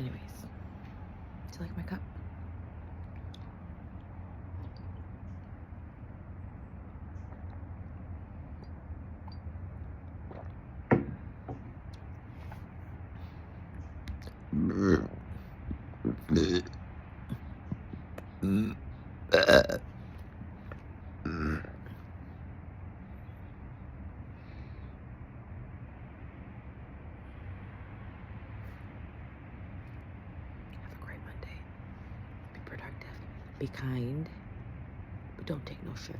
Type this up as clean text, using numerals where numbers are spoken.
Anyways, do you like my cup? Have a great Monday. Be productive. Be kind. But don't take no shit.